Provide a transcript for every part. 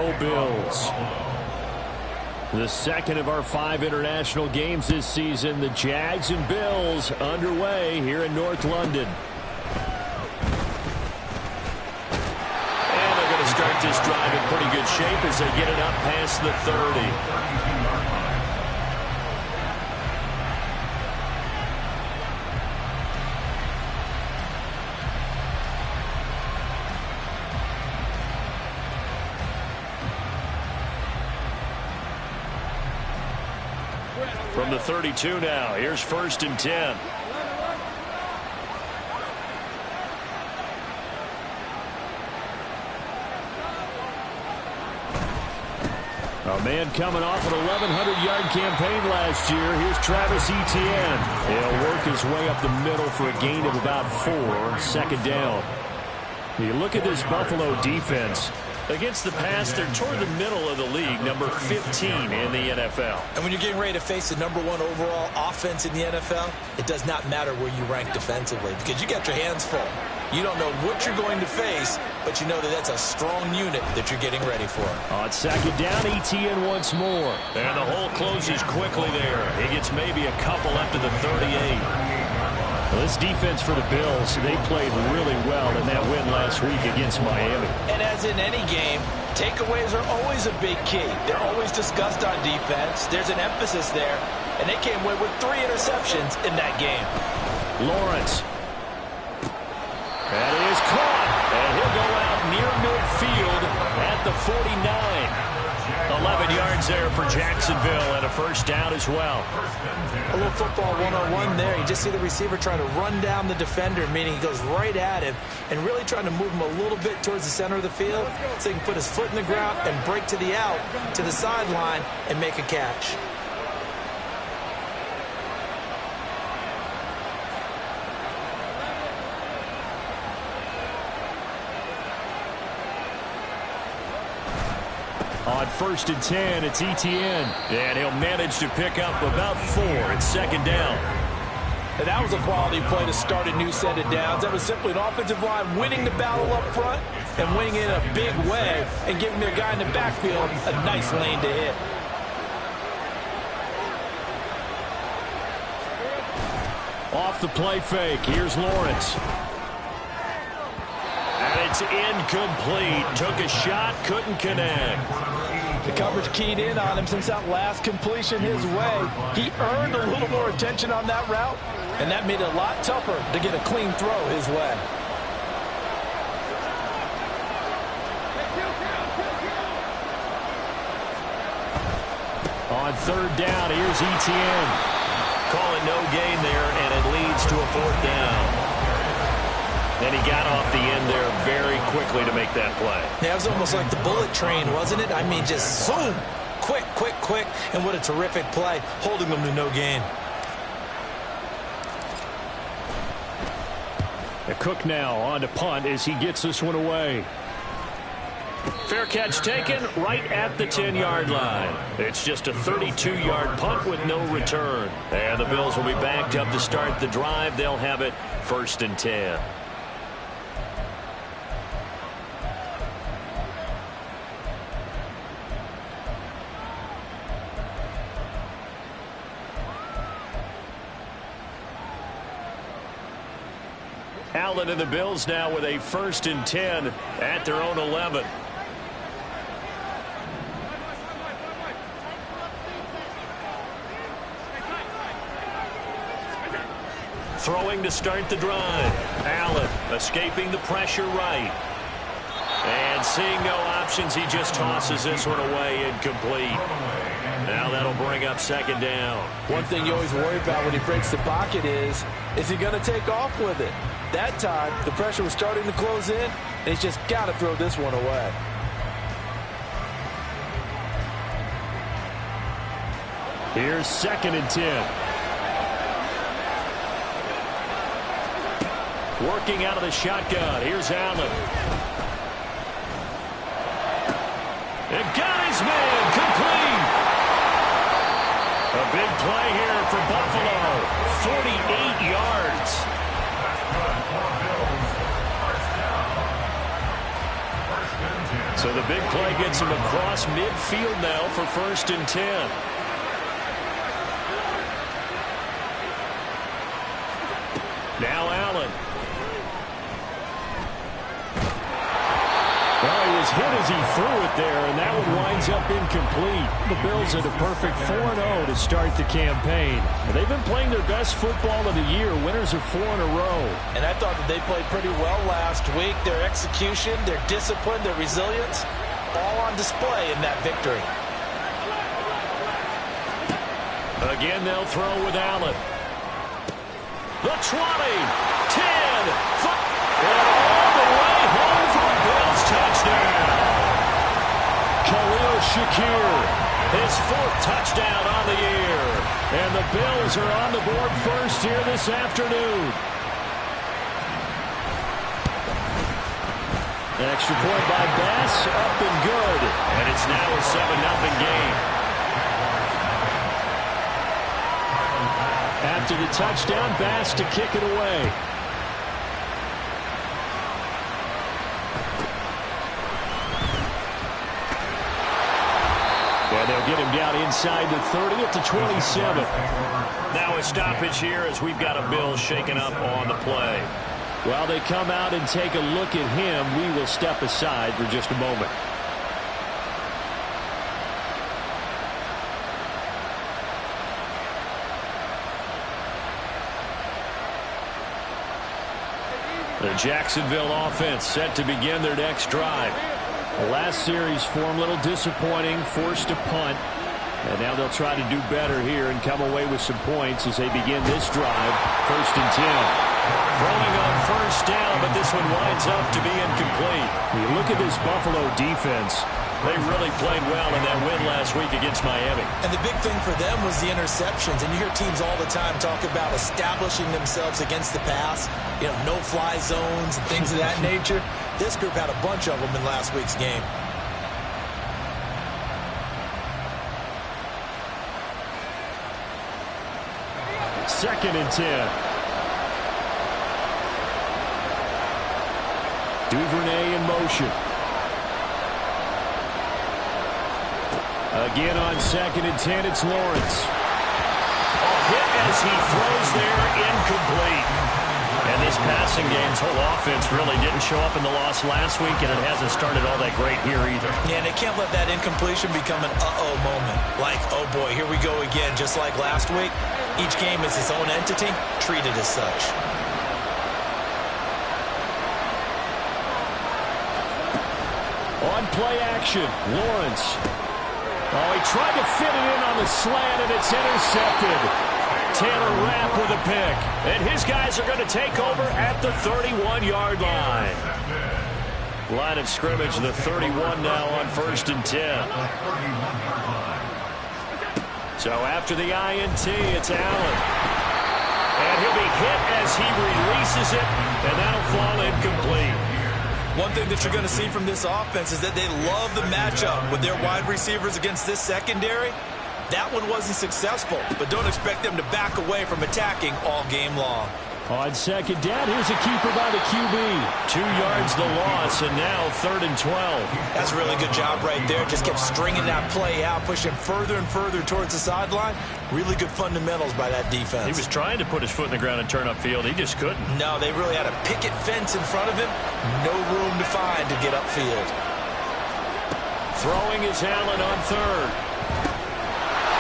Buffalo Bills. The second of our 5 international games this season, the Jags and Bills underway here in North London. And they're going to start this drive in pretty good shape as they get it up past the 30. From the 32 now, here's 1st and 10. A man coming off an 1,100-yard campaign last year. Here's Travis Etienne. He'll work his way up the middle for a gain of about 4, 2nd down. You look at this Buffalo defense. Against the pass, they're toward the middle of the league, number 15 in the NFL. And when you're getting ready to face the number 1 overall offense in the NFL, it does not matter where you rank defensively because you got your hands full. You don't know what you're going to face, but you know that that's a strong unit that you're getting ready for. On 2nd down, Etienne once more. And the hole closes quickly there. He gets maybe a couple up to the 38. Well, this defense for the Bills, they played really well in that win last week against Miami. And as in any game, takeaways are always a big key. They're always discussed on defense. There's an emphasis there, and they came away with 3 interceptions in that game. Lawrence. That is caught, and he'll go out near midfield at the 49. 11 yards there for Jacksonville and a 1st down as well. A little football 101 there. You just see the receiver trying to run down the defender, meaning he goes right at him and really trying to move him a little bit towards the center of the field so he can put his foot in the ground and break to the out, to the sideline, and make a catch. On 1st and 10, it's Etienne. And he'll manage to pick up about 4 at 2nd down. And that was a quality play to start a new set of downs. That was simply an offensive line winning the battle up front and winning it in a big way and giving their guy in the backfield a nice lane to hit. Off the play fake, here's Lawrence. And it's incomplete. Took a shot, couldn't connect. The coverage keyed in on him since that last completion his way. He earned a little more attention on that route, and that made it a lot tougher to get a clean throw his way. On 3rd down, here's Etienne. Calling no gain there, and it leads to a 4th down. And he got off the end there very quickly to make that play. Yeah, it was almost like the bullet train, wasn't it? I mean, just zoom, quick, quick, quick, and what a terrific play, holding them to no gain. The Cook now on to punt as he gets this one away. Fair catch taken right at the 10-yard line. It's just a 32-yard punt with no return. And the Bills will be backed up to start the drive. They'll have it 1st and 10. Allen and the Bills now with a 1st and 10 at their own 11. Throwing to start the drive. Allen escaping the pressure right. And seeing no options, he just tosses this one away incomplete. Now that'll bring up 2nd down. One thing you always worry about when he breaks the pocket is he going to take off with it? That time, the pressure was starting to close in, and he's just got to throw this one away. Here's 2nd and 10. Working out of the shotgun. Here's Allen. And got his man complete. A big play here for Buffalo. 48 yards. So the big play gets him across midfield now for 1st and 10. Now Allen. Well, he was hit as he threw it there, and that one winds up incomplete. The Bills at a perfect 4-0 to start the campaign. They've been playing their best football of the year. Winners of 4 in a row. And I thought that they played pretty well last week. Their execution, their discipline, their resilience, all on display in that victory. Again, they'll throw with Allen. The 20, 10, 5, and all the way home for a Bills touchdown. Khalil Shakir, his 4th touchdown on the year. And the Bills are on the board first here this afternoon. An extra point by Bass, up and good. And it's now a 7-0 game. After the touchdown, Bass to kick it away. And they'll get him down inside the 30 at the 27. Now a stoppage here as we've got a Bill shaken up on the play. While they come out and take a look at him, we will step aside for just a moment. The Jacksonville offense set to begin their next drive. The last series for them a little disappointing, forced a punt. And now they'll try to do better here and come away with some points as they begin this drive. 1st and 10. Throwing on 1st down, but this one winds up to be incomplete. You look at this Buffalo defense. They really played well in that win last week against Miami. And the big thing for them was the interceptions. And you hear teams all the time talk about establishing themselves against the pass. You know, no-fly zones and things of that nature. This group had a bunch of them in last week's game. Second and 10. Duvernay in motion. Again on 2nd and 10, it's Lawrence. A hit as he throws there, incomplete. And this passing game's whole offense really didn't show up in the loss last week, and it hasn't started all that great here either. Yeah, and they can't let that incompletion become an uh-oh moment. Like, oh boy, here we go again, just like last week. Each game is its own entity, treated as such. On play action, Lawrence. Oh, he tried to fit it in on the slant, and it's intercepted. Taylor Rapp with a pick. And his guys are going to take over at the 31-yard line. Line of scrimmage, the 31 now on 1st and 10. So after the INT, it's Allen. And he'll be hit as he releases it, and that'll fall incomplete. One thing that you're going to see from this offense is that they love the matchup with their wide receivers against this secondary. That one wasn't successful, but don't expect them to back away from attacking all game long. On 2nd down, here's a keeper by the QB. 2 yards the loss, and now 3rd and 12. That's a really good job right there. Just kept stringing that play out, pushing further and further towards the sideline. Really good fundamentals by that defense. He was trying to put his foot in the ground and turn upfield. He just couldn't. No, they really had a picket fence in front of him. No room to find to get upfield. Throwing is Allen on 3rd.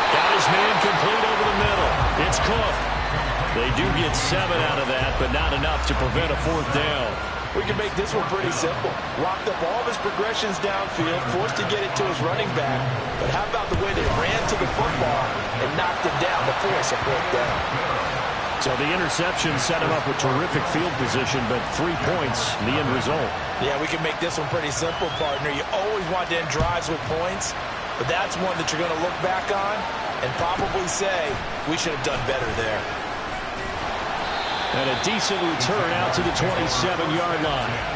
Got his man complete over the middle. It's Cook. They do get 7 out of that, but not enough to prevent a 4th down. We can make this one pretty simple. Locked up all of his progressions downfield, forced to get it to his running back. But how about the way they ran to the football and knocked him down to force a 4th down? So the interception set him up with terrific field position, but 3 points, the end result. Yeah, we can make this one pretty simple, partner. You always want to end drives with points, but that's one that you're going to look back on and probably say, we should have done better there. And a decent return out to the 27-yard line.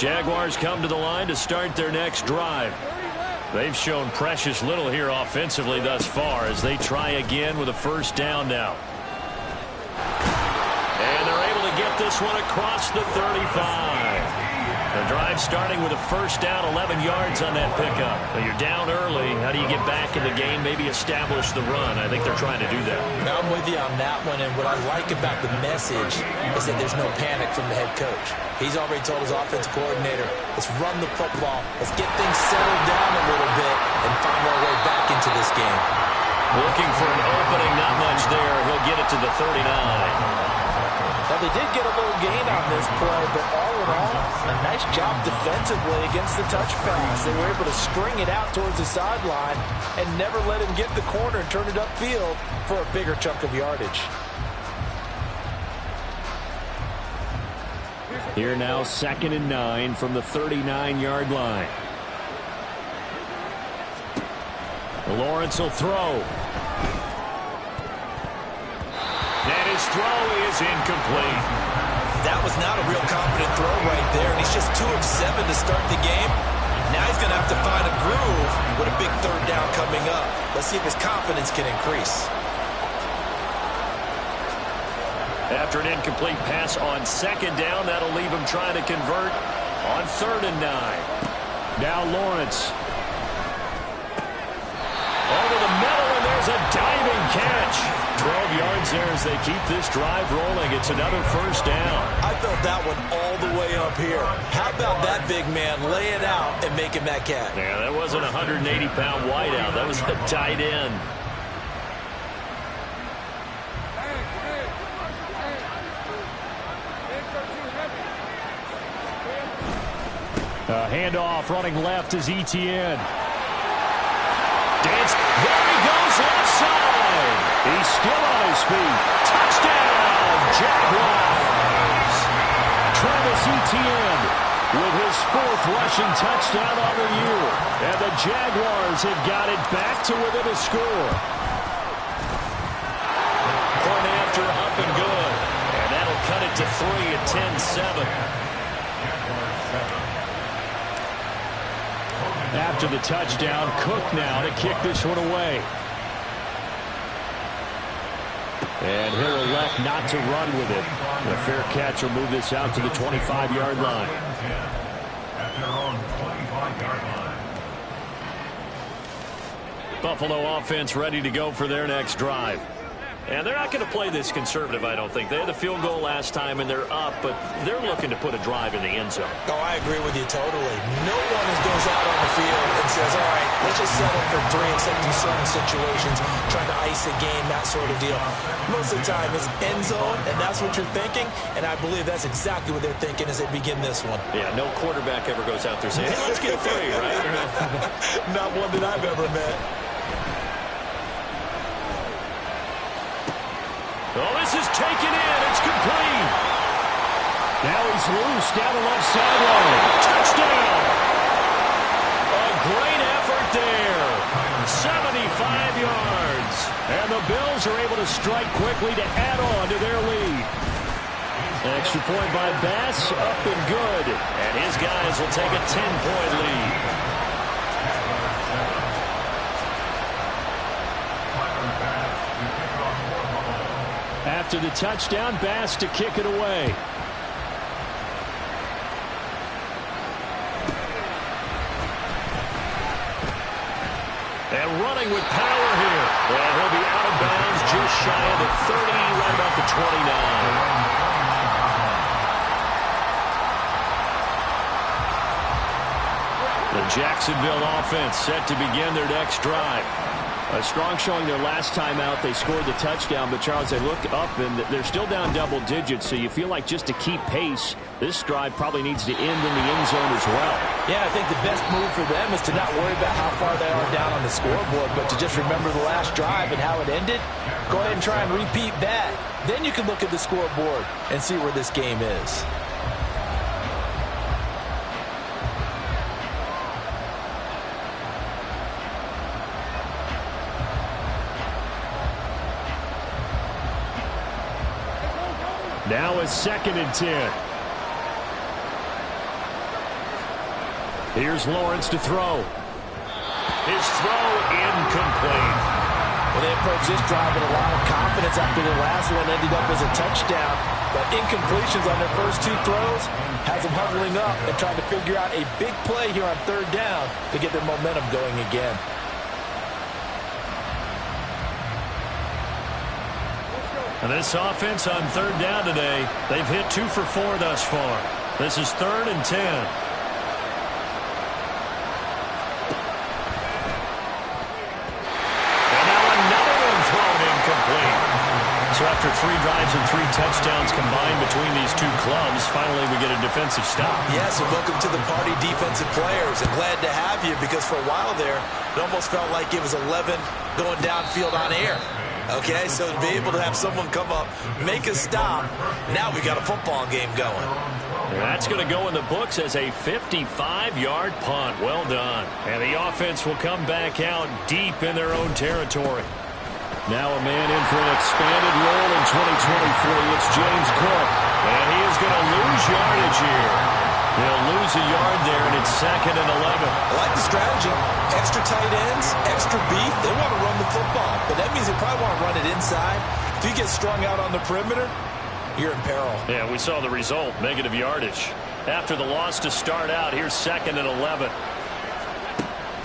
Jaguars come to the line to start their next drive. They've shown precious little here offensively thus far as they try again with a first down now. And they're able to get this one across the 35. The drive starting with a first down, 11 yards on that pickup. Now you're down early. How do you get back in the game? Maybe establish the run. I think they're trying to do that. I'm with you on that one, and what I like about the message is that there's no panic from the head coach. He's already told his offensive coordinator, let's run the football, let's get things settled down a little bit and find our way back into this game. Looking for an opening, not much there. He'll get it to the 39. Now, they did get a little gain on this play, but all in all, a nice job defensively against the touch pass. They were able to string it out towards the sideline and never let him get the corner and turn it upfield for a bigger chunk of yardage. Here now, 2nd and 9 from the 39-yard line. Lawrence will throw. And his throw is incomplete. That was not a real confident throw right there, and he's just 2 of 7 to start the game. Now he's going to have to find a groove with a big third down coming up. Let's see if his confidence can increase. After an incomplete pass on 2nd down, that'll leave him trying to convert on 3rd and 9. Now Lawrence. Over the middle, and there's a diving catch. 12 yards there as they keep this drive rolling. It's another first down. I felt that one all the way up here. How about that big man laying out and making that catch? Yeah, that wasn't a 180-pound wideout. That was a tight end. Handoff running left is Etienne. Dance. There he goes left side. He's still on his feet. Touchdown, Jaguars. Travis Etienne with his 4th rushing touchdown on the year. And the Jaguars have got it back to within a score. Point after up and good. And that'll cut it to 3 at 10-7. After the touchdown, Cook now to kick this one away. And he'll elect not to run with it. The fair catch will move this out to the 25-yard line. Buffalo offense ready to go for their next drive. And they're not going to play this conservative, I don't think. They had the field goal last time, and they're up, but they're looking to put a drive in the end zone. Oh, I agree with you totally. No one goes out on the field and says, all right, let's just settle for 3 except in certain situations, trying to ice a game, that sort of deal. Most of the time, it's end zone, and that's what you're thinking, and I believe that's exactly what they're thinking as they begin this one. Yeah, no quarterback ever goes out there saying, hey, let's get 3, right? Not one that I've ever met. Oh, this is taken in. It's complete. Now he's loose down the left sideline. Touchdown. A great effort there. 75 yards. And the Bills are able to strike quickly to add on to their lead. Extra point by Bass, up and good. And his guys will take a 10-point lead. After the touchdown, Bass to kick it away. And running with power here. And he'll be out of bounds just shy of the 30, right about the 29. The Jacksonville offense set to begin their next drive. A strong showing their last time out. They scored the touchdown, but Charles, they look up and they're still down double digits, so you feel like just to keep pace, this drive probably needs to end in the end zone as well. Yeah, I think the best move for them is to not worry about how far they are down on the scoreboard, but to just remember the last drive and how it ended. Go ahead and try and repeat that. Then you can look at the scoreboard and see where this game is. Now it's 2nd and 10. Here's Lawrence to throw. His throw incomplete. Well, they approached this drive with a lot of confidence after the last one ended up as a touchdown. But incompletions on their first two throws has them huddling up and trying to figure out a big play here on third down to get their momentum going again. And this offense on third down today, they've hit 2 for 4 thus far. This is 3rd and 10. So after 3 drives and 3 touchdowns combined between these two clubs, finally we get a defensive stop. Yes, and welcome to the party, defensive players. And glad to have you because for a while there, it almost felt like it was 11 going downfield on air. Okay, so to be able to have someone come up, make a stop, now we got a football game going. That's going to go in the books as a 55-yard punt. Well done. And the offense will come back out deep in their own territory. Now a man in for an expanded role in 2023. It's James Cook. And he is going to lose yardage here. He'll lose a yard there, and it's 2nd and 11. I like the strategy. Extra tight ends, extra beef. They want to run the football, but that means they probably want to run it inside. If you get strung out on the perimeter, you're in peril. Yeah, we saw the result, negative yardage. After the loss to start out, here's 2nd and 11.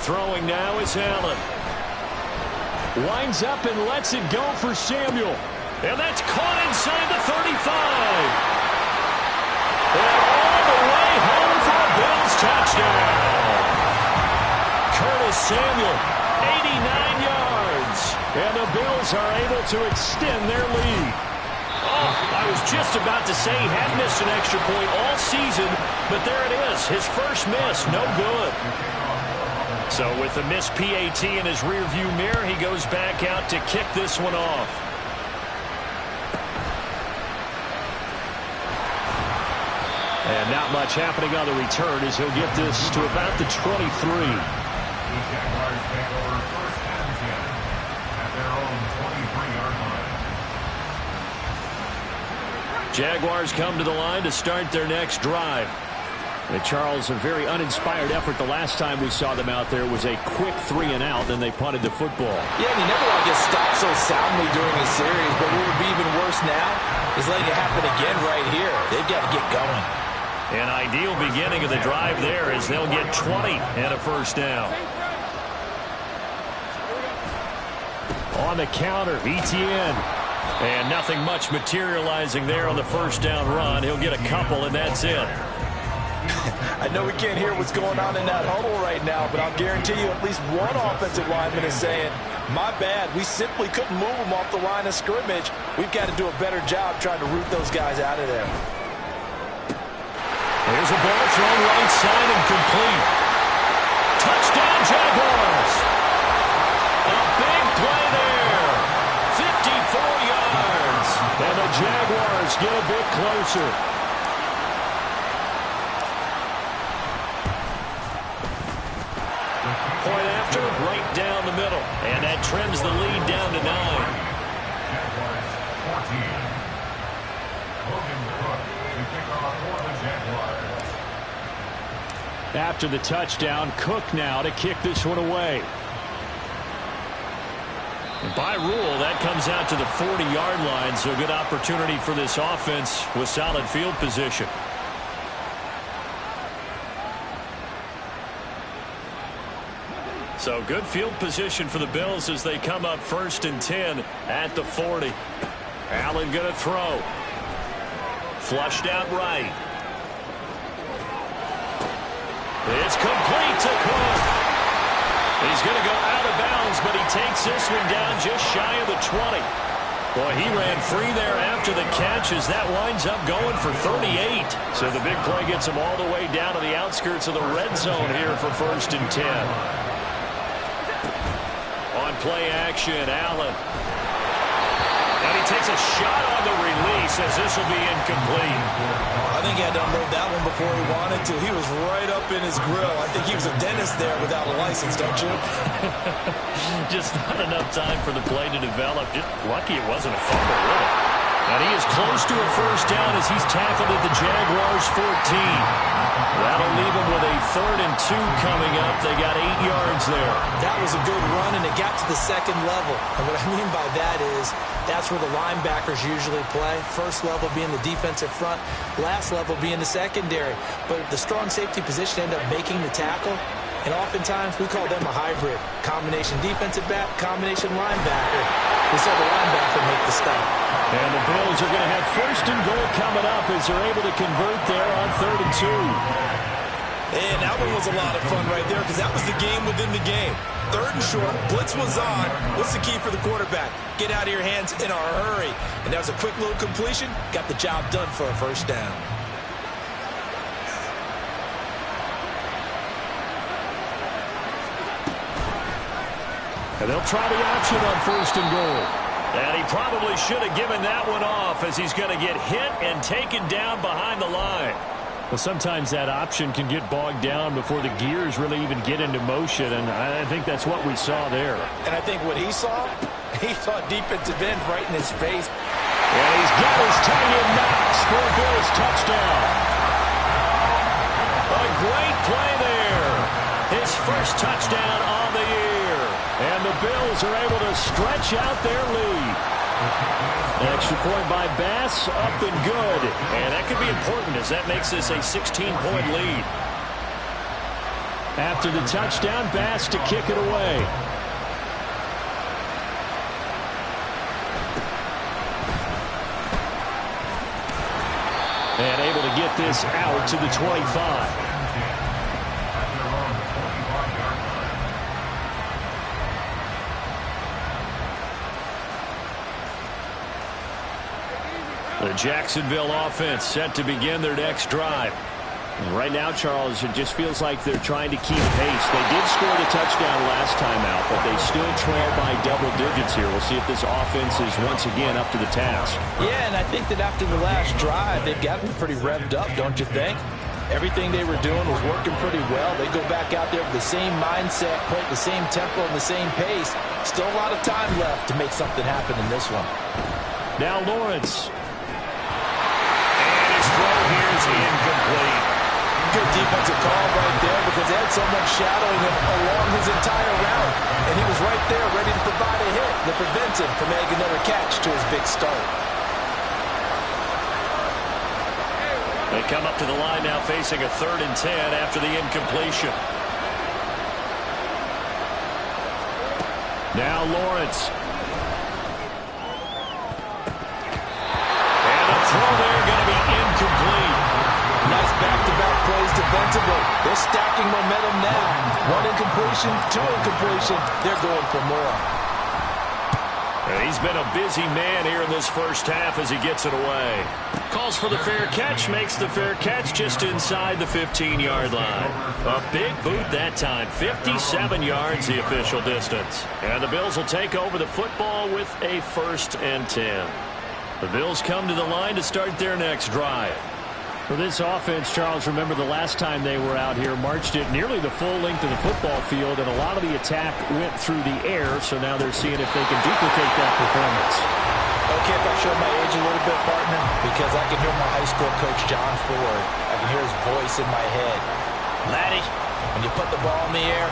Throwing now is Allen. Winds up and lets it go for Samuel. And that's caught inside the 35. And all the way home for a Bills touchdown. Curtis Samuel, 89 yards. And the Bills are able to extend their lead. Oh, I was just about to say he had missed an extra point all season, but there it is. His first miss, no good. So with the missed PAT in his rearview mirror, he goes back out to kick this one off. And not much happening on the return as he'll get this to about the 23. Jaguars come to the line to start their next drive. And Charles, a very uninspired effort the last time we saw them out there was a quick 3 and out, then they punted the football. Yeah, and you never want to get stopped so soundly during a series, but what would be even worse now is letting it happen again right here. They've got to get going. An ideal beginning of the drive there as they'll get 20 and a first down. On the counter, Etienne. And nothing much materializing there on the first down run. He'll get a couple, and that's it. I know we can't hear what's going on in that huddle right now, but I'll guarantee you at least one offensive lineman is saying, my bad, we simply couldn't move them off the line of scrimmage. We've got to do a better job trying to root those guys out of there. There's a ball thrown right side and complete. Touchdown, Jaguars. A big play there. 54 yards. And the Jaguars get a bit closer. Point after, right down the middle. And that trims the lead down to 9. After the touchdown, Cook now to kick this one away. By rule, that comes out to the 40-yard line, so good opportunity for this offense with solid field position. So good field position for the Bills as they come up 1st and 10 at the 40. Allen going to throw. Flushed out right. It's complete to Cook. He's going to go out of bounds, but he takes this one down just shy of the 20. Boy, he ran free there after the catch as that winds up going for 38. So the big play gets him all the way down to the outskirts of the red zone here for 1st and 10. On play action, Allen. And he takes a shot on the release as this will be incomplete. I think he had to unload that one before he wanted to. He was right up in his grill. I think he was a dentist there without a license, don't you? Just not enough time for the play to develop. Just lucky it wasn't a fumble, really. And he is close to a first down as he's tackled at the Jaguars' 14. That'll leave him with a 3rd and 2 coming up. They got 8 yards there. That was a good run, and it got to the second level. And what I mean by that is that's where the linebackers usually play. First level being the defensive front, last level being the secondary. But the strong safety position ended up making the tackle. And oftentimes we call them a hybrid. Combination defensive back, combination linebacker. We saw the linebacker make the stop. And the Bills are going to have 1st and goal coming up as they're able to convert there on 3rd and 2. And that one was a lot of fun right there because that was the game within the game. 3rd and short, blitz was on. What's the key for the quarterback? Get out of your hands in a hurry. And that was a quick little completion. Got the job done for a 1st down. And they'll try the option on 1st and goal. And he probably should have given that one off as he's going to get hit and taken down behind the line. Well, sometimes that option can get bogged down before the gears really even get into motion, and I think that's what we saw there. And I think what he saw defensive end right in his face. And he's got his tight end Knox for a Bills touchdown. A great play there. His 1st touchdown on the year. And the Bills are able to stretch out their lead. Extra point by Bass, up and good. And that could be important as that makes this a 16-point lead. After the touchdown, Bass to kick it away. And able to get this out to the 25. The Jacksonville offense set to begin their next drive. And right now, Charles, it just feels like they're trying to keep pace. They did score the touchdown last time out, but they still trail by double digits here. We'll see if this offense is once again up to the task. Yeah, and I think that after the last drive, they've gotten pretty revved up, don't you think? Everything they were doing was working pretty well. They go back out there with the same mindset, play at the same tempo and the same pace. Still a lot of time left to make something happen in this one. Now Lawrence. Throw here is incomplete. Good defensive call right there because they had someone shadowing him along his entire route. And he was right there ready to provide a hit that prevents him from making another catch to his big start. They come up to the line now facing a 3rd and 10 after the incompletion. Now Lawrence. And a throw there going to be incomplete. Nice back-to-back plays defensively. They're stacking momentum now. 1 incompletion, 2 incompletion. They're going for more. And he's been a busy man here in this 1st half as he gets it away. Calls for the fair catch, makes the fair catch just inside the 15-yard line. A big boot that time, 57 yards the official distance. And the Bills will take over the football with a 1st and 10. The Bills come to the line to start their next drive. For this offense, Charles, remember the last time they were out here, marched it nearly the full length of the football field, and a lot of the attack went through the air, so now they're seeing if they can duplicate that performance. Okay, if I show my age a little bit, partner, because I can hear my high school coach, John Ford. I can hear his voice in my head. Laddie, when you put the ball in the air,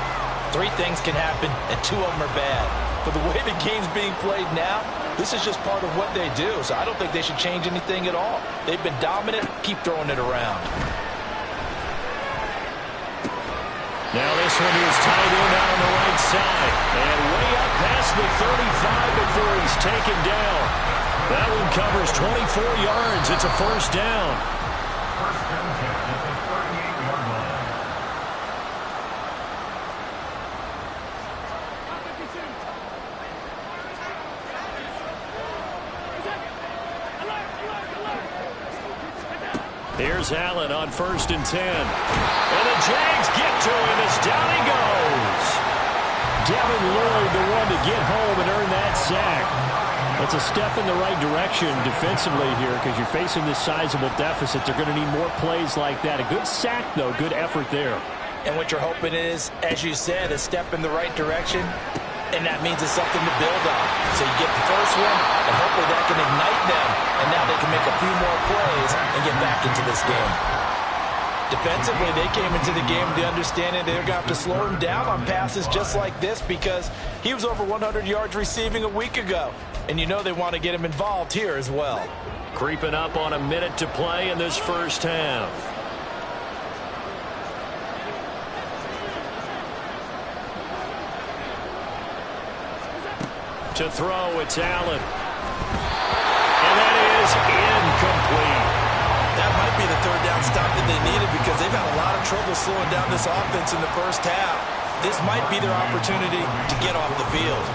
3 things can happen, and 2 of them are bad. But the way the game's being played now, this is just part of what they do, so I don't think they should change anything at all. They've been dominant. Keep throwing it around. Now this one is tied in out on the right side. And way up past the 35 before he's taken down. That one covers 24 yards. It's a 1st down. Here's Allen on 1st and 10. And the Jags get to him as down he goes. Devin Lloyd, the one to get home and earn that sack. That's a step in the right direction defensively here because you're facing this sizable deficit. They're going to need more plays like that. A good sack, though. Good effort there. And what you're hoping is, as you said, a step in the right direction. And that means it's something to build on. So you get the first one, and hopefully that can ignite them. And now they can make a few more plays and get back into this game. Defensively, they came into the game with the understanding they're going to have to slow him down on passes just like this because he was over 100 yards receiving a week ago. And you know they want to get him involved here as well. Creeping up on a minute to play in this first half. To throw, it's Allen. And that is incomplete. That might be the third down stop that they needed because they've had a lot of trouble slowing down this offense in the first half. This might be their opportunity to get off the field.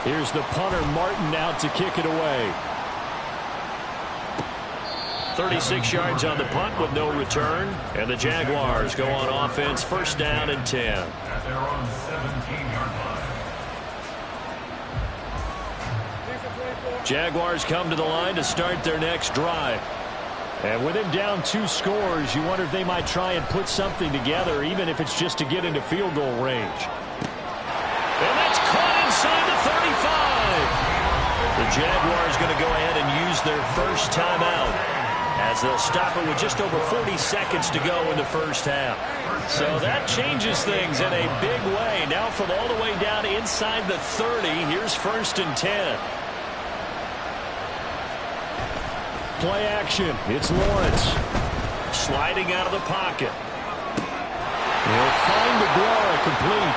Here's the punter, Martin, out to kick it away. 36 yards on the punt with no return. And the Jaguars go on offense, first down and 10. At their own 17-yard line. Jaguars come to the line to start their next drive. And with him down 2 scores, you wonder if they might try and put something together, even if it's just to get into field goal range. And that's caught inside the 35. The Jaguars going to go ahead and use their first timeout, as they'll stop it with just over 40 seconds to go in the first half. So that changes things in a big way. Now from all the way down inside the 30, here's first and 10. Play action. It's Lawrence. Sliding out of the pocket. He'll find Aguilar complete.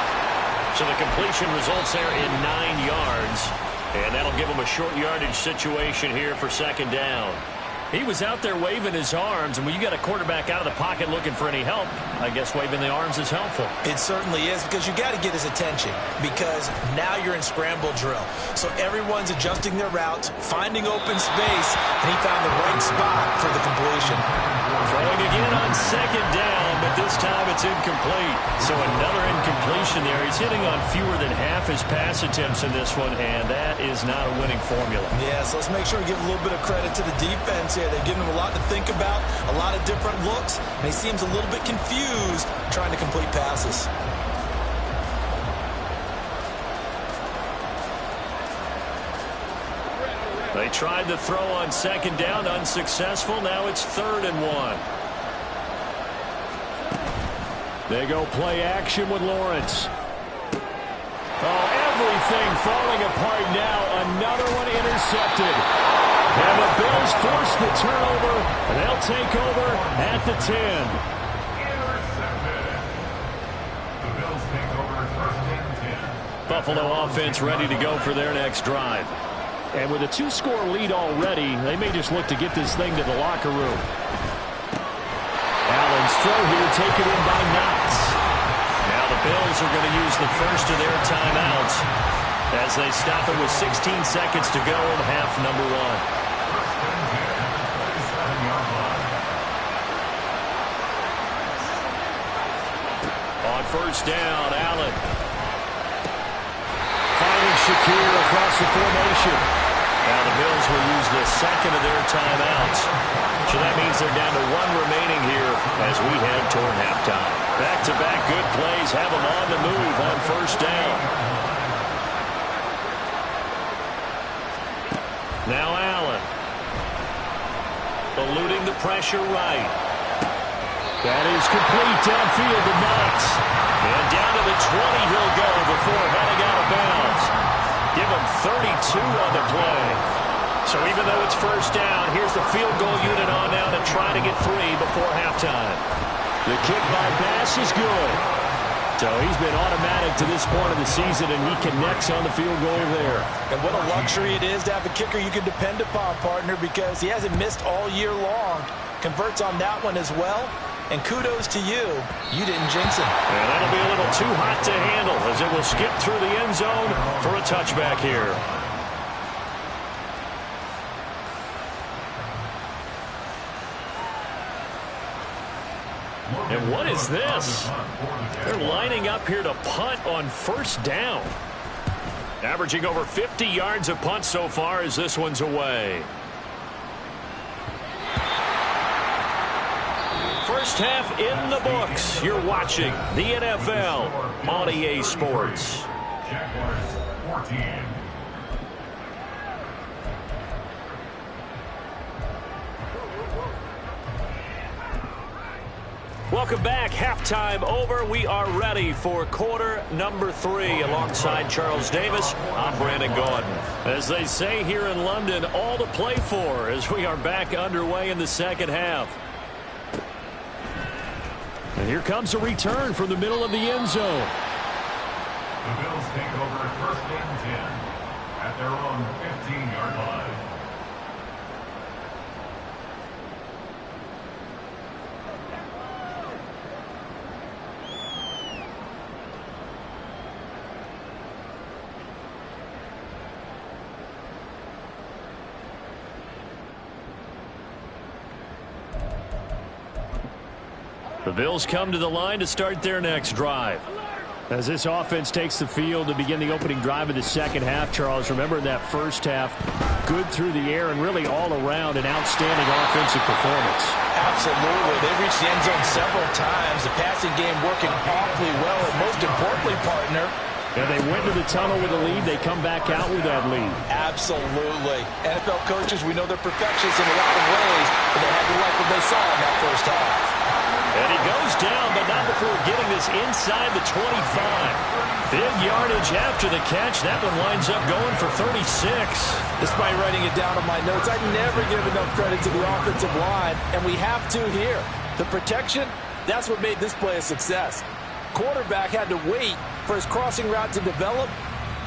So the completion results there in 9 yards. And that'll give him a short yardage situation here for second down. He was out there waving his arms, and when you got a quarterback out of the pocket looking for any help, I guess waving the arms is helpful. It certainly is, because you got to get his attention, because now you're in scramble drill. So everyone's adjusting their routes, finding open space, and he found the right spot for the completion. Throwing again on second down, but this time it's incomplete. So another incompletion there. He's hitting on fewer than half his pass attempts in this one, and that is not a winning formula. Yeah, so let's make sure we give a little bit of credit to the defense here. They've given him a lot to think about, a lot of different looks, and he seems a little bit confused trying to complete passes. They tried to throw on second down, unsuccessful. Now it's 3rd and 1. They go play action with Lawrence. Oh, everything falling apart now. Another one intercepted. And the Bills force the turnover, and they'll take over at the 10. Intercepted. The Bills take over first and 10. Buffalo offense ready to go for their next drive. And with a 2-score lead already, they may just look to get this thing to the locker room. Allen's throw here taken in by Knox. Now the Bills are going to use the first of their timeouts as they stop it with 16 seconds to go in half number 1. First and 10, 37-yard line. On first down, Allen. Finding Shakir across the formation. Now the Bills will use the second of their timeouts. So that means they're down to 1 remaining here as we head toward halftime. Back-to-back good plays have them on the move on first down. Now Allen. Eluding the pressure right. That is complete downfield to Knox. And down to the 20 he'll go before heading out of bounds. Give him 32 on the play. So even though it's first down, here's the field goal unit on now to try to get 3 before halftime. The kick by Bass is good. So he's been automatic to this point of the season, and he connects on the field goal there. And what a luxury it is to have a kicker you can depend upon, partner, because he hasn't missed all year long. Converts on that one as well. And kudos to you. You didn't jinx him. And that'll be a little too hot to handle as it will skip through the end zone for a touchback here. And what is this? They're lining up here to punt on first down. Averaging over 50 yards a punt so far as this one's away. First half in the books. You're watching the NFL on EA Sports. Jaguars 14. Welcome back. Halftime over. We are ready for quarter number 3. Alongside Charles Davis, I'm Brandon Gaudin. As they say here in London, all to play for as we are back underway in the second half. And here comes a return from the middle of the end zone. The Bills take over at 1st and 10 at their own 15-yard line. The Bills come to the line to start their next drive. As this offense takes the field to begin the opening drive of the second half, Charles, remember in that first half, good through the air and really all around an outstanding offensive performance. Absolutely. They reached the end zone several times. The passing game working awfully well, and most importantly, partner, and they went to the tunnel with a lead. They come back out with that lead. Absolutely. NFL coaches, we know they're perfectionists in a lot of ways, but they had to like what they saw in that first half. And he goes down, but not before getting this inside the 25. Big yardage after the catch. That one winds up going for 36. Despite writing it down on my notes, I never give enough credit to the offensive line, and we have to here. The protection, that's what made this play a success. Quarterback had to wait for his crossing route to develop,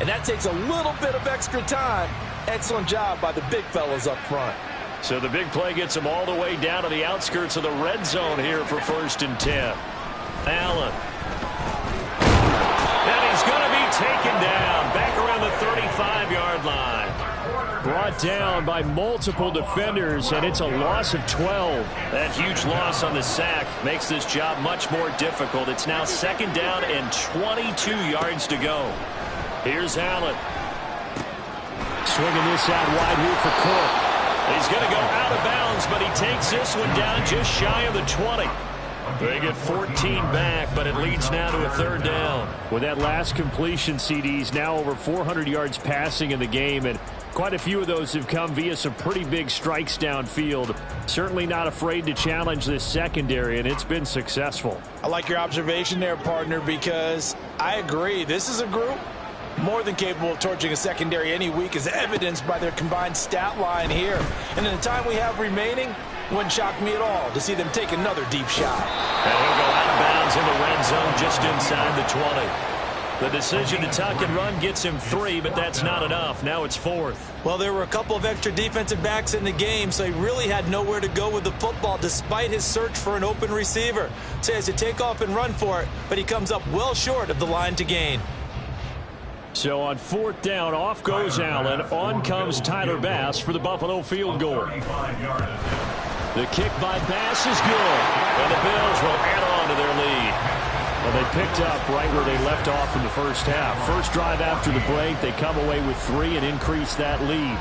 and that takes a little bit of extra time. Excellent job by the big fellas up front. So the big play gets him all the way down to the outskirts of the red zone here for 1st and 10. Allen. And he's going to be taken down back around the 35-yard line. Brought down by multiple defenders, and it's a loss of 12. That huge loss on the sack makes this job much more difficult. It's now 2nd down and 22 yards to go. Here's Allen. Swinging this out wide here for Cook. He's going to go out of bounds, but he takes this one down just shy of the 20. They get 14 back, but it leads now to a 3rd down. With that last completion, CDs now over 400 yards passing in the game, and quite a few of those have come via some pretty big strikes downfield. Certainly not afraid to challenge this secondary, and it's been successful. I like your observation there, partner, because I agree. This is a group more than capable of torching a secondary any week, as evidenced by their combined stat line here. And in the time we have remaining, wouldn't shock me at all to see them take another deep shot. And he'll go out of bounds in the red zone just inside the 20. The decision to tuck and run gets him 3, but that's not enough. Now it's 4th. Well, there were a couple of extra defensive backs in the game, so he really had nowhere to go with the football despite his search for an open receiver. So he has to take off and run for it, but he comes up well short of the line to gain. So on 4th down, off goes Allen. On comes Tyler Bass for the Buffalo field goal. The kick by Bass is good, and the Bills will add on to their lead. Well, they picked up right where they left off in the first half. First drive after the break, they come away with 3 and increase that lead.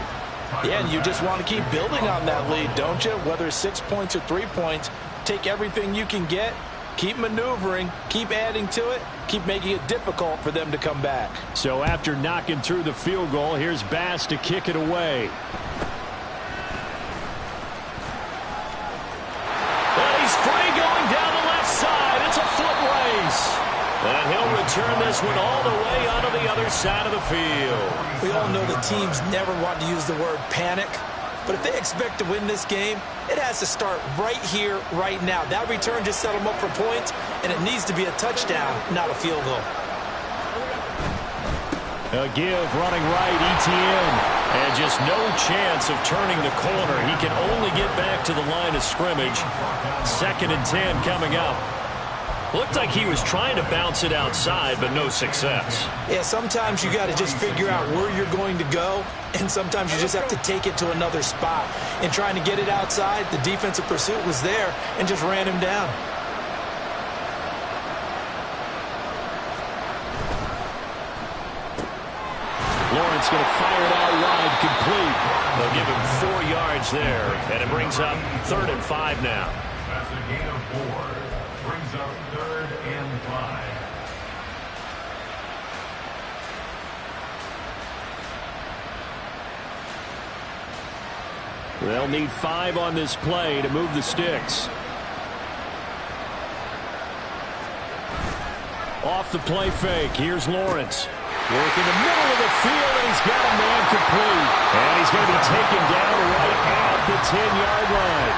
Yeah, and you just want to keep building on that lead, don't you? Whether it's 6 points or 3 points, take everything you can get, keep maneuvering, keep adding to it, keep making it difficult for them to come back. So after knocking through the field goal, here's Bass to kick it away. And he's free going down the left side. It's a foot race. And he'll return this one all the way onto the other side of the field. We all know the teams never want to use the word panic. But if they expect to win this game, it has to start right here, right now. That return just set them up for points, and it needs to be a touchdown, not a field goal. A give running right, ETN. And just no chance of turning the corner. He can only get back to the line of scrimmage. 2nd and 10 coming up. Looked like he was trying to bounce it outside, but no success. Yeah, sometimes you got to just figure out where you're going to go, and sometimes you just have to take it to another spot. In trying to get it outside, the defensive pursuit was there and just ran him down. Lawrence going to fire it out wide, complete. They'll give him 4 yards there, and it brings up 3rd and 5 now. That's a gain of 4. Brings up 3rd and 5. They'll need 5 on this play to move the sticks. Off the play fake, here's Lawrence. Working the middle of the field, and he's got a man complete. And he's going to be taken down right at the 10-yard line.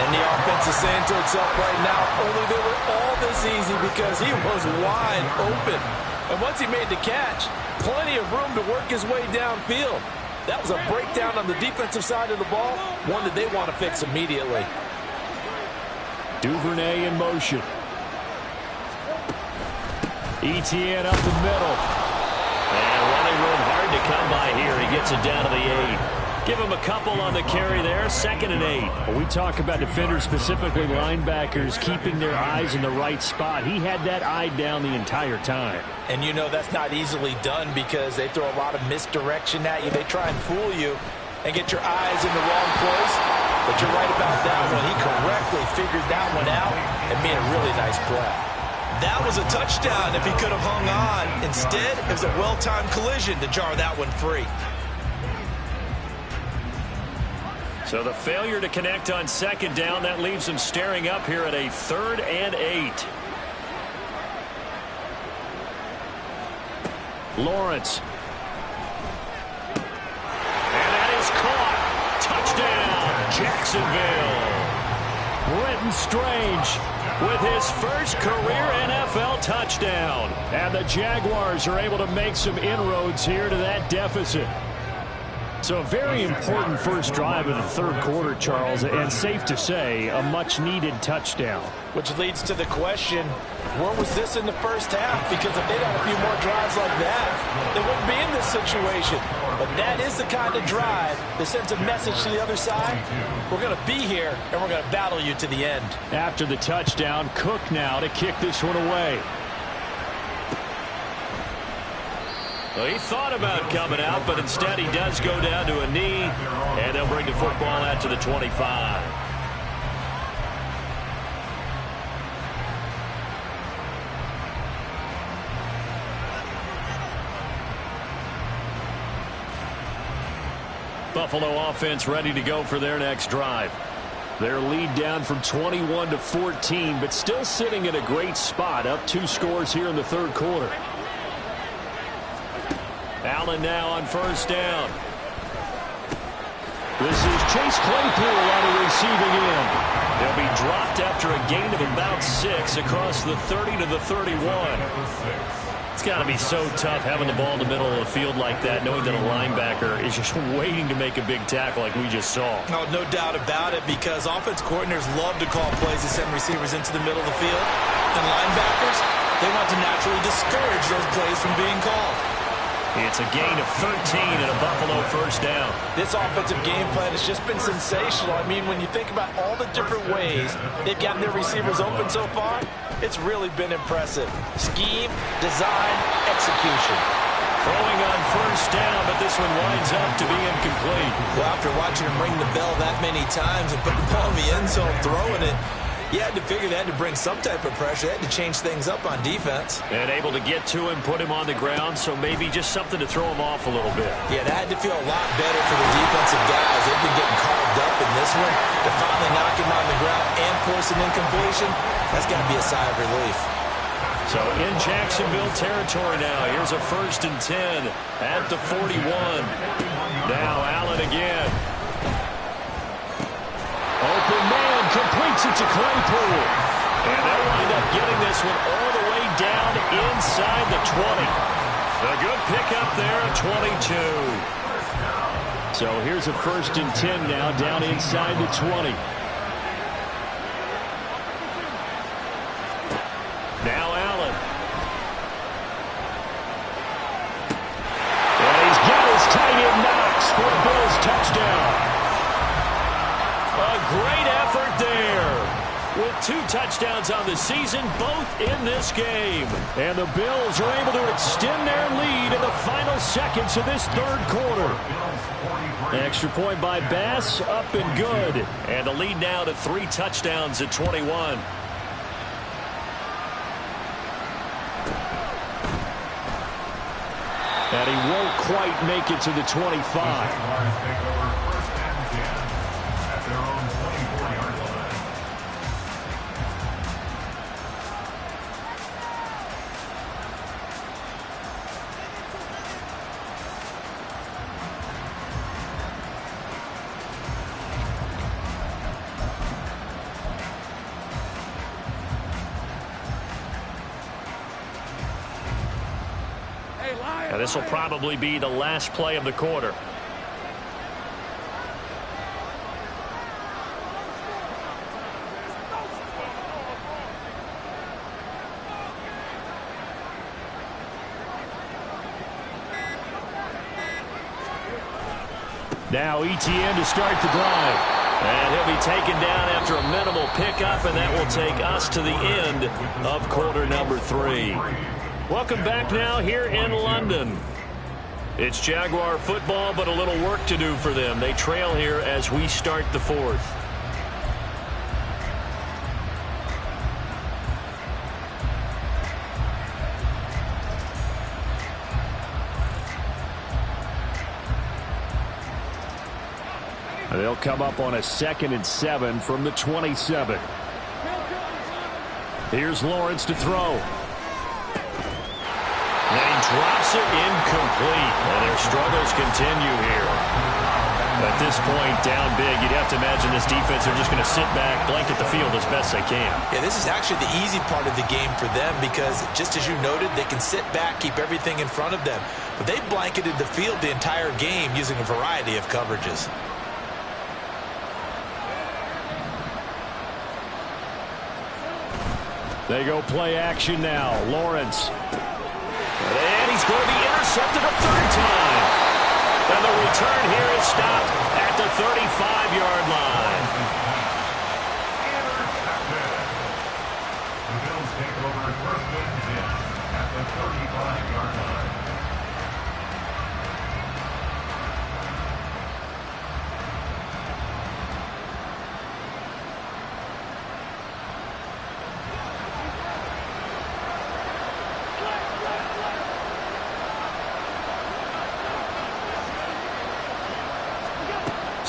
And the offense is saying to itself right now, only they were all this easy because he was wide open. And once he made the catch, plenty of room to work his way downfield. That was a breakdown on the defensive side of the ball, one that they want to fix immediately. Duvernay in motion. Etienne up the middle. And running room hard to come by here. He gets it down to the 8. Give him a couple on the carry there. 2nd and 8. When we talk about defenders, specifically linebackers, keeping their eyes in the right spot. He had that eye down the entire time. And you know that's not easily done because they throw a lot of misdirection at you. They try and fool you and get your eyes in the wrong place. But you're right about that one. He correctly figured that one out and made a really nice play. That was a touchdown if he could have hung on. Instead, it was a well-timed collision to jar that one free. So the failure to connect on 2nd down, that leaves him staring up here at a 3rd and 8. Lawrence. And that is caught. Touchdown, Jacksonville. Brenton Strange with his first career NFL touchdown. And the Jaguars are able to make some inroads here to that deficit. So a very important first drive of the 3rd quarter, Charles, and safe to say, a much-needed touchdown. Which leads to the question, where was this in the first half? Because if they'd had a few more drives like that, they wouldn't be in this situation. But that is the kind of drive that sends a message to the other side. We're going to be here, and we're going to battle you to the end. After the touchdown, Cook now to kick this one away. Well, he thought about coming out, but instead he does go down to a knee, and they'll bring the football out to the 25. Buffalo offense ready to go for their next drive. Their lead down from 21 to 14, but still sitting in a great spot, up 2 scores here in the 3rd quarter. Allen now on 1st down. This is Chase Claypool on the receiving end. They'll be dropped after a gain of about 6 across the 30 to the 31. It's got to be so tough having the ball in the middle of the field like that, knowing that a linebacker is just waiting to make a big tackle like we just saw. Oh, no doubt about it, because offense coordinators love to call plays that send receivers into the middle of the field. And linebackers, they want to naturally discourage those plays from being called. It's a gain of 13 and a Buffalo 1st down. This offensive game plan has just been sensational. I mean, when you think about all the different ways they've gotten their receivers open so far, it's really been impressive. Scheme, design, execution. Throwing on 1st down, but this one winds up to be incomplete. Well, after watching him ring the bell that many times and put the ball in the end zone throwing it, you had to figure they had to bring some type of pressure. They had to change things up on defense. And able to get to him, put him on the ground, so maybe just something to throw him off a little bit. Yeah, that had to feel a lot better for the defensive guys. They've been getting carved up in this one. To finally knock him on the ground and force an incompletion, that's got to be a sigh of relief. So in Jacksonville territory now. Here's a 1st and 10 at the 41. Now Allen again. Open man completes it to Claypool. And they'll wind up getting this one all the way down inside the 20. A good pickup there at 22. So here's a 1st and 10 now down inside the 20. Now Allen. And he's got his tight end Knox for a Bills touchdown. A great effort there. With 2 touchdowns on the season, both in this game. And the Bills are able to extend their lead in the final seconds of this 3rd quarter. Extra point by Bass, up and good. And the lead now to 3 touchdowns at 21. And he won't quite make it to the 25. And this will probably be the last play of the quarter. Now ETN to start the drive. And he'll be taken down after a minimal pickup, and that will take us to the end of quarter number 3. Welcome back now here in London. It's Jaguar football, but a little work to do for them. They trail here as we start the 4th. They'll come up on a 2nd and 7 from the 27. Here's Lawrence to throw. And he drops it incomplete. And their struggles continue here. At this point, down big, you'd have to imagine this defense are just going to sit back, blanket the field as best they can. Yeah, this is actually the easy part of the game for them because, just as you noted, they can sit back, keep everything in front of them. But they blanketed the field the entire game using a variety of coverages. They go play action now. Lawrence. And he's going to be intercepted a 3rd time. And the return here is stopped at the 35-yard line. Intercepted. The Bills take over 1st and 10 at the 35-yard line.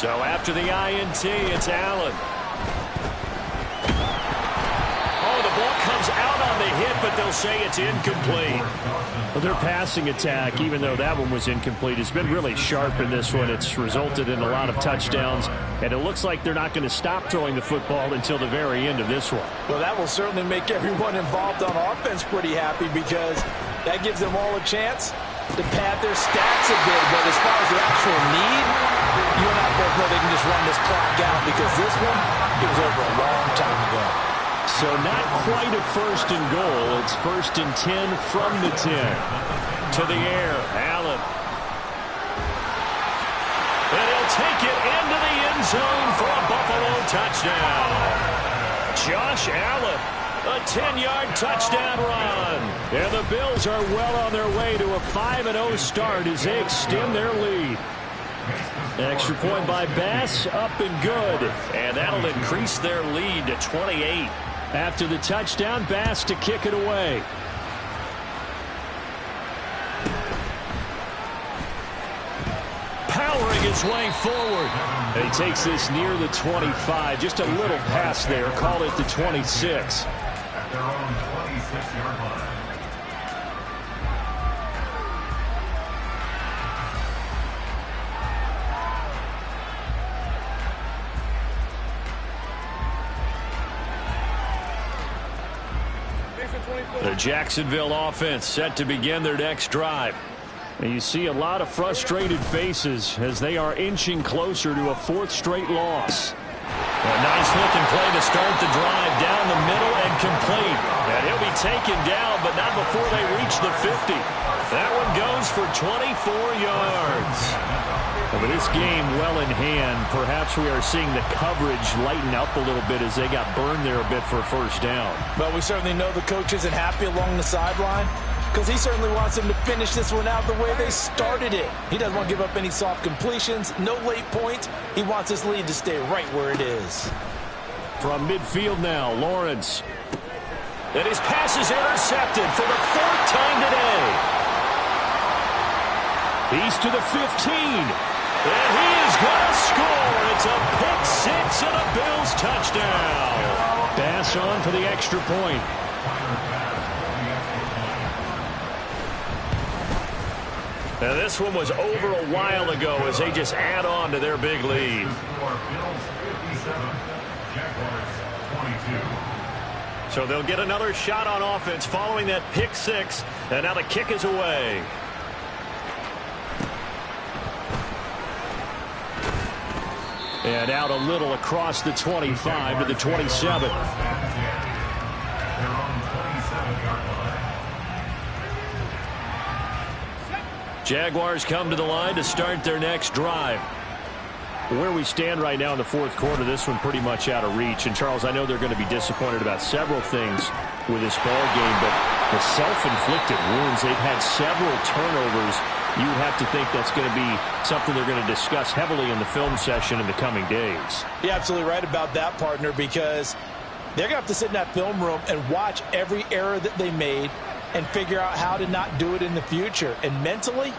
So after the INT, it's Allen. Oh, the ball comes out on the hit, but they'll say it's incomplete. Well, their passing attack, even though that one was incomplete, has been really sharp in this one. It's resulted in a lot of touchdowns, and it looks like they're not going to stop throwing the football until the very end of this one. Well, that will certainly make everyone involved on offense pretty happy because that gives them all a chance to pad their stats a bit. But as far as the actual need, you and I both know they can just run this clock out because this one, it was over a long time ago. So not quite a 1st and goal. It's 1st and 10 from the 10. To the air, Allen. And he'll take it into the end zone for a Buffalo touchdown. Josh Allen, a 10-yard touchdown run. And the Bills are well on their way to a 5-0 start as they extend their lead. Extra point by Bass, up and good. And that'll increase their lead to 28. After the touchdown, Bass to kick it away. Powering his way forward. And he takes this near the 25. Just a little pass there. Call it the 26. At their own 26-yard line. The Jacksonville offense set to begin their next drive. And you see a lot of frustrated faces as they are inching closer to a 4th straight loss. A nice-looking play to start the drive down the middle and complete. And he'll be taken down, but not before they reach the 50. That one goes for 24 yards. But this game well in hand, perhaps we are seeing the coverage lighten up a little bit as they got burned there a bit for a 1st down. But we certainly know the coach isn't happy along the sideline because he certainly wants them to finish this one out the way they started it. He doesn't want to give up any soft completions, no late points. He wants his lead to stay right where it is. From midfield now, Lawrence. And his pass is intercepted for the 4th time today. He's to the 15. And he is going to score. It's a pick 6 and a Bills touchdown. Bass on for the extra point. Now this one was over a while ago as they just add on to their big lead. Bills 57, Jaguars 22. So they'll get another shot on offense following that pick 6. And now the kick is away. And out a little across the 25 to the 27. Jaguars come to the line to start their next drive. Where we stand right now in the fourth quarter, this one pretty much out of reach. And, Charles, I know they're going to be disappointed about several things with this ball game, but the self-inflicted wounds, they've had several turnovers. You have to think that's going to be something they're going to discuss heavily in the film session in the coming days. You're absolutely right about that, partner, because they're going to have to sit in that film room and watch every error that they made and figure out how to not do it in the future. And mentally,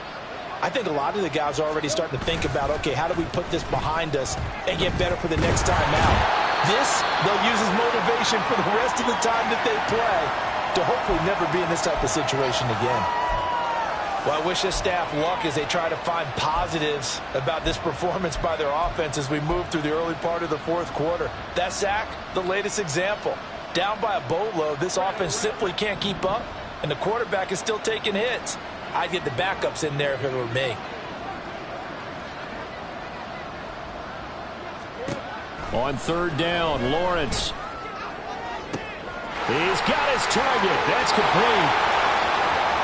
I think a lot of the guys are already starting to think about, okay, how do we put this behind us and get better for the next time out? This, they'll use as motivation for the rest of the time that they play to hopefully never be in this type of situation again. Well, I wish this staff luck as they try to find positives about this performance by their offense as we move through the early part of the fourth quarter. That sack, the latest example. Down by a boatload, this offense simply can't keep up, and the quarterback is still taking hits. I'd get the backups in there if it were me. On third down, Lawrence. He's got his target. That's complete.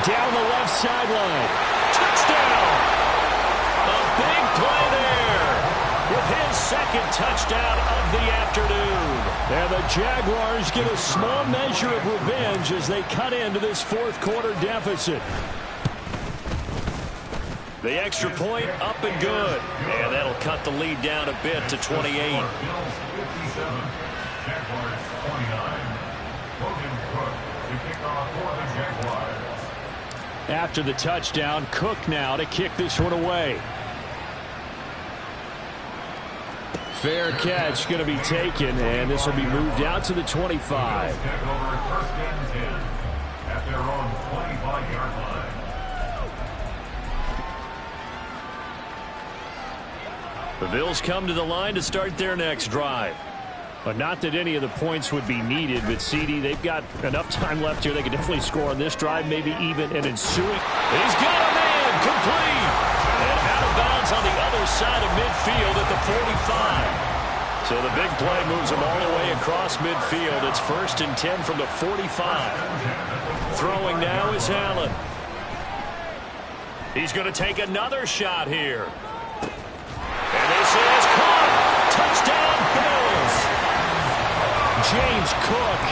Down the left sideline. Touchdown! A big play there with his second touchdown of the afternoon. And the Jaguars get a small measure of revenge as they cut into this fourth quarter deficit. The extra point up and good. And that'll cut the lead down a bit to 28. Jaguars 29. Logan Cook to kick off for the Jaguars. After the touchdown, Cook now to kick this one away. Fair catch going to be taken, and this will be moved out to the 25. Take over first and 10 at their own 25-yard line. The Bills come to the line to start their next drive. But not that any of the points would be needed, but CD, they've got enough time left here. They can definitely score on this drive, maybe even an ensuing. He's got a man, complete. And out of bounds on the other side of midfield at the 45. So the big play moves him all the way across midfield. It's first and 10 from the 45. Throwing now is Allen. He's going to take another shot here. And this is caught. Touchdown, Bills. James Cook,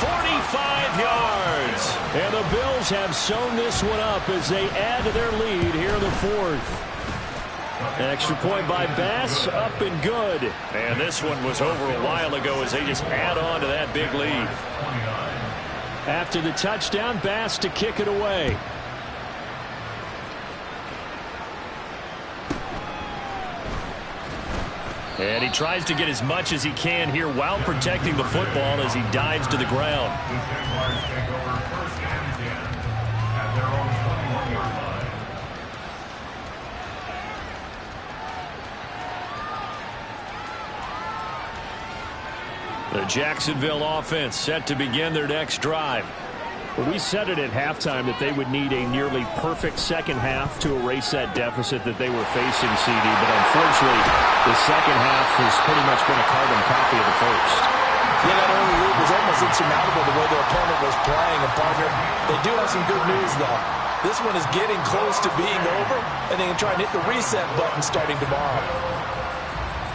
45 yards. And the Bills have sewn this one up as they add to their lead here in the fourth. Extra point by Bass, up and good. And this one was over a while ago as they just add on to that big lead. After the touchdown, Bass to kick it away. And he tries to get as much as he can here while protecting the football as he dives to the ground. The Jaguars take over first and 10 at their own 21-yard line. The Jacksonville offense set to begin their next drive. Well, we said it at halftime that they would need a nearly perfect second half to erase that deficit that they were facing, CD. But unfortunately, the second half has pretty much been a carbon copy of the first. Yeah, that early lead was almost insurmountable the way their opponent was playing. And, partner, they do have some good news, though. This one is getting close to being over, and they can try and hit the reset button starting tomorrow.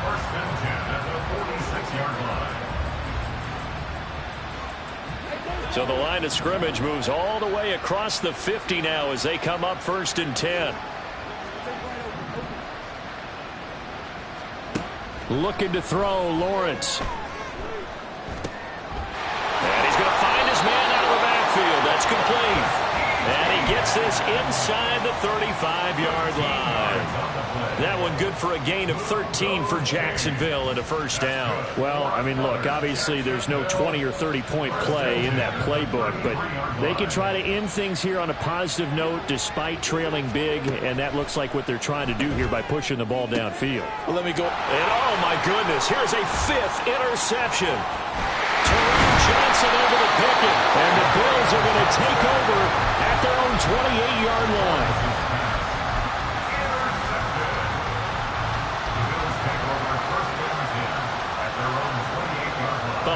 First and 10 at the 46-yard line. So the line of scrimmage moves all the way across the 50 now as they come up first and 10. Looking to throw, Lawrence. And he's going to find his man out of the backfield. That's complete. And he gets this inside the 35-yard line. That one good for a gain of 13 for Jacksonville and a first down. Well, I mean, look, obviously there's no 20 or 30-point play in that playbook, but they can try to end things here on a positive note despite trailing big, and that looks like what they're trying to do here by pushing the ball downfield. Well, let me go. And oh, my goodness, here's a fifth interception. Terrell Johnson over the picket. And the Bills are going to take over at their own 28-yard line.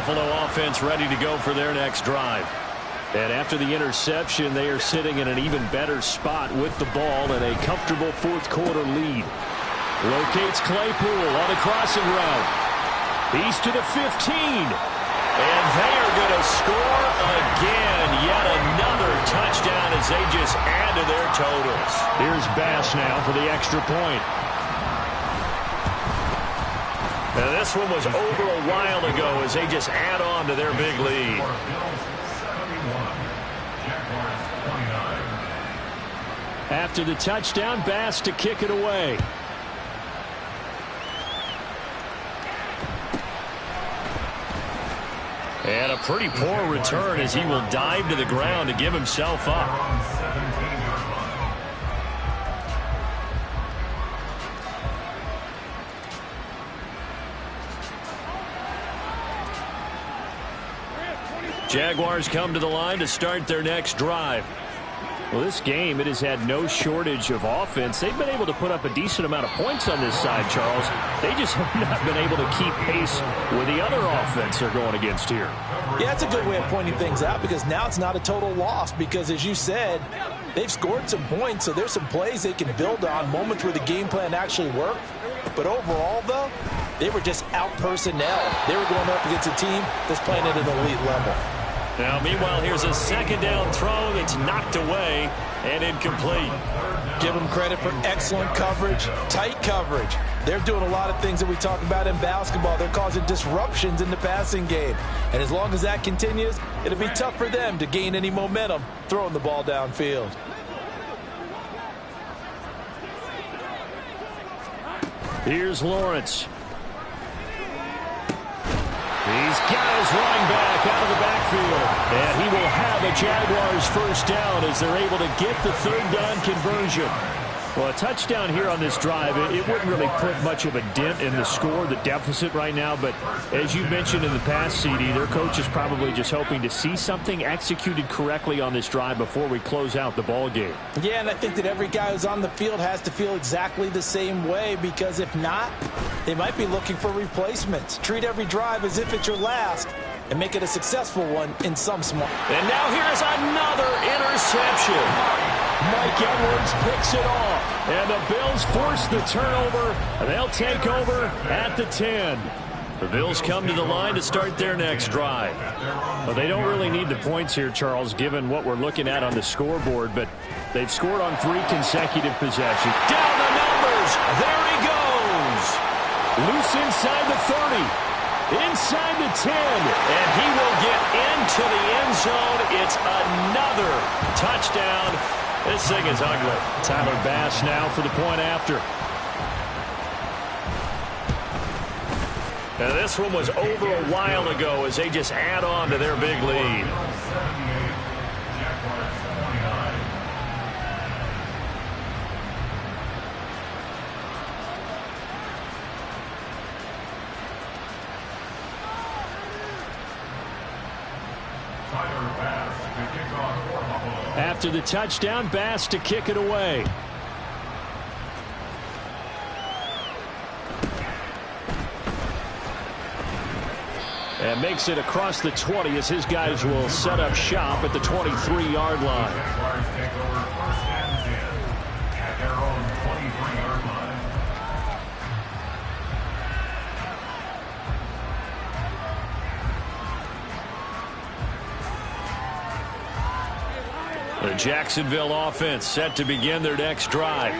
Buffalo offense ready to go for their next drive. And after the interception, they are sitting in an even better spot with the ball and a comfortable fourth-quarter lead. Locates Claypool on the crossing route. He's to the 15. And they are going to score again. Yet another touchdown as they just add to their totals. Here's Bass now for the extra point. And this one was over a while ago as they just add on to their big lead. After the touchdown, Bass to kick it away. And a pretty poor return as he will dive to the ground to give himself up. Jaguars come to the line to start their next drive. Well, this game, it has had no shortage of offense. They've been able to put up a decent amount of points on this side, Charles. They just have not been able to keep pace with the other offense they're going against here. Yeah, it's a good way of pointing things out because now it's not a total loss because, as you said, they've scored some points, so there's some plays they can build on, moments where the game plan actually worked. But overall, though, they were just out-personnel. They were going up against a team that's playing at an elite level. Now, meanwhile, here's a second down throw that's knocked away and incomplete. Give them credit for excellent coverage, tight coverage. They're doing a lot of things that we talk about in basketball. They're causing disruptions in the passing game. And as long as that continues, it'll be tough for them to gain any momentum throwing the ball downfield. Here's Lawrence. He's got his running back out of the backfield. And he will have a Jaguars first down as they're able to get the third down conversion. Well, a touchdown here on this drive, it wouldn't really put much of a dent in the score, the deficit right now. But as you mentioned in the past, CD, their coach is probably just hoping to see something executed correctly on this drive before we close out the ball game. Yeah, and I think that every guy who's on the field has to feel exactly the same way, because if not, they might be looking for replacements. Treat every drive as if it's your last and make it a successful one in some small. And now here's another interception. Mike Edwards picks it off. And the Bills force the turnover. They'll take over at the 10. The Bills come to the line to start their next drive. Well, they don't really need the points here, Charles, given what we're looking at on the scoreboard, but they've scored on 3 consecutive possessions. Down the numbers. There he goes. Loose inside the 30. Inside the 10. And he will get into the end zone. It's another touchdown. This thing is ugly. Tyler Bass now for the point after. Now this one was over a while ago as they just add on to their big lead. After the touchdown, Bass to kick it away. And makes it across the 20 as his guys will set up shop at the 23-yard line. The Jacksonville offense set to begin their next drive.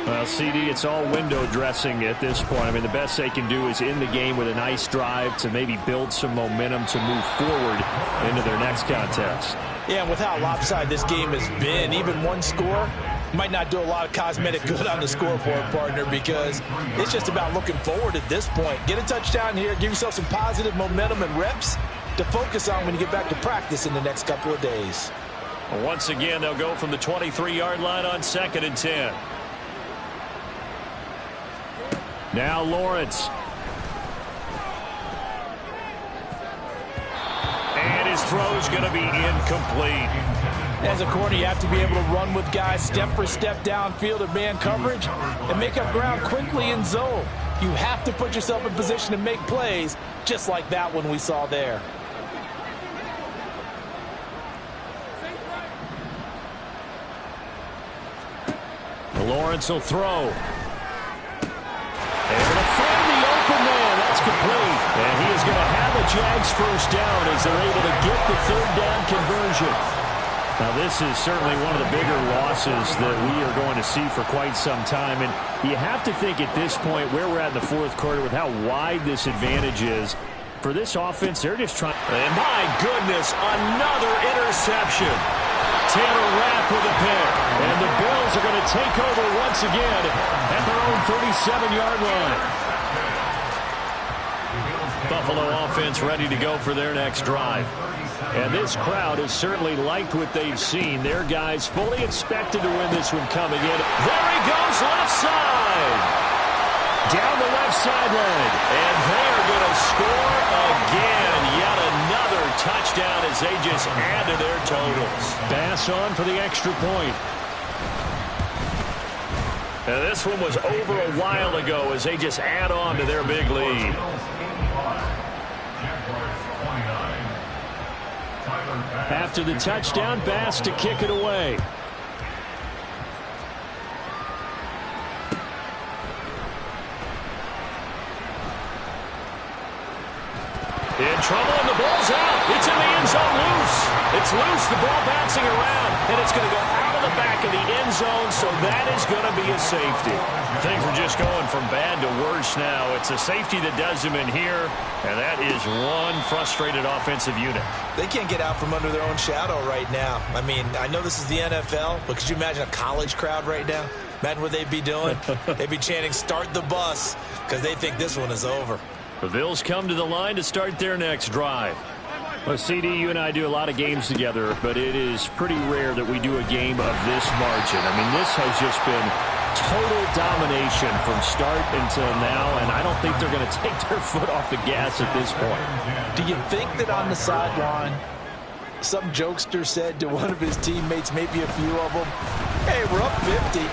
Well, CD, it's all window dressing at this point. I mean, the best they can do is in the game with a nice drive to maybe build some momentum to move forward into their next contest. Yeah, and with how lopsided this game has been, even one score might not do a lot of cosmetic good on the scoreboard, partner, because it's just about looking forward at this point. Get a touchdown here, give yourself some positive momentum and reps to focus on when you get back to practice in the next couple of days. Once again, they'll go from the 23-yard line on 2nd and 10. Now Lawrence. And his throw is going to be incomplete. As a corner, you have to be able to run with guys step for step downfield of man coverage and make up ground quickly in zone. You have to put yourself in position to make plays just like that one we saw there. Lawrence will throw. They're going to find the open man. That's complete. And he is going to have a Jags first down as they're able to get the third down conversion. Now, this is certainly one of the bigger losses that we are going to see for quite some time. And you have to think at this point where we're at in the fourth quarter with how wide this advantage is. For this offense, they're just trying. And my goodness, another interception. Taylor Rapp with a pick. And the Bills are going to take over once again at their own 37-yard line. Buffalo offense ready to go for their next drive. And this crowd has certainly liked what they've seen. Their guys fully expected to win this one coming in. There he goes, left side. Down the left sideline. And they are going to score again. Yet another touchdown as they just add to their totals. Bass on for the extra point. And this one was over a while ago as they just add on to their big lead. After the touchdown, Bass to kick it away. In trouble, and the ball's out. It's in the end zone loose. It's loose, the ball bouncing around, and it's going to go out of the back of the end zone, so that is going to be a safety. Things are just going from bad to worse now. It's a safety that does them in here, and that is one frustrated offensive unit. They can't get out from under their own shadow right now. I mean, I know this is the NFL, but could you imagine a college crowd right now? Imagine what they'd be doing. They'd be chanting, "Start the bus," because they think this one is over. The Bills come to the line to start their next drive. Well, CD, you and I do a lot of games together, but it is pretty rare that we do a game of this margin. I mean, this has just been total domination from start until now, and I don't think they're going to take their foot off the gas at this point. Do you think that on the sideline, some jokester said to one of his teammates, maybe a few of them, "Hey, we're up 50.